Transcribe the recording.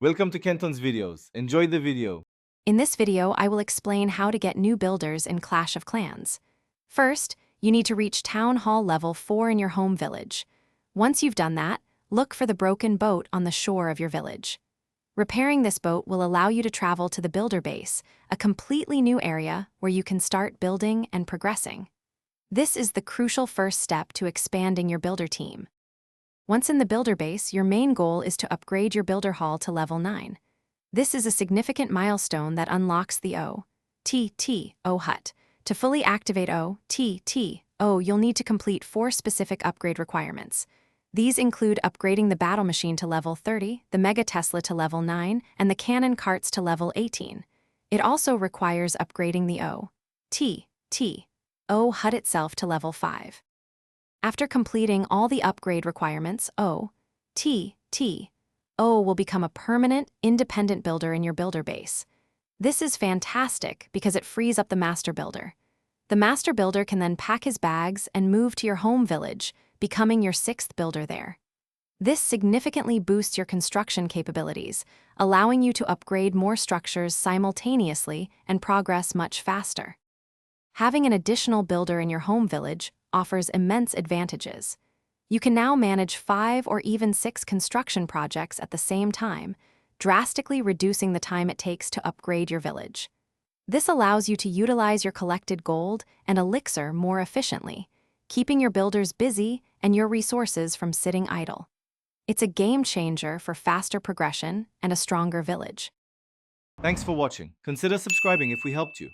Welcome to Kenton's videos. Enjoy the video. In this video, I will explain how to get new builders in Clash of Clans. First, you need to reach Town Hall level 4 in your home village. Once you've done that, look for the broken boat on the shore of your village. Repairing this boat will allow you to travel to the builder base, a completely new area where you can start building and progressing. This is the crucial first step to expanding your builder team. Once in the builder base, your main goal is to upgrade your builder hall to level 9. This is a significant milestone that unlocks the O-T-T-O hut. To fully activate O-T-T-O, you'll need to complete 4 specific upgrade requirements. These include upgrading the battle machine to level 30, the Mega Tesla to level 9, and the cannon carts to level 18. It also requires upgrading the O-T-T-O hut itself to level 5. After completing all the upgrade requirements, O-T-T-O will become a permanent, independent builder in your builder base. This is fantastic because it frees up the master builder. The master builder can then pack his bags and move to your home village, becoming your 6th builder there. This significantly boosts your construction capabilities, allowing you to upgrade more structures simultaneously and progress much faster. Having an additional builder in your home village offers immense advantages. You can now manage 5 or even 6 construction projects at the same time, drastically reducing the time it takes to upgrade your village. This allows you to utilize your collected gold and elixir more efficiently, keeping your builders busy and your resources from sitting idle. It's a game changer for faster progression and a stronger village. Thanks for watching. Consider subscribing if we helped you.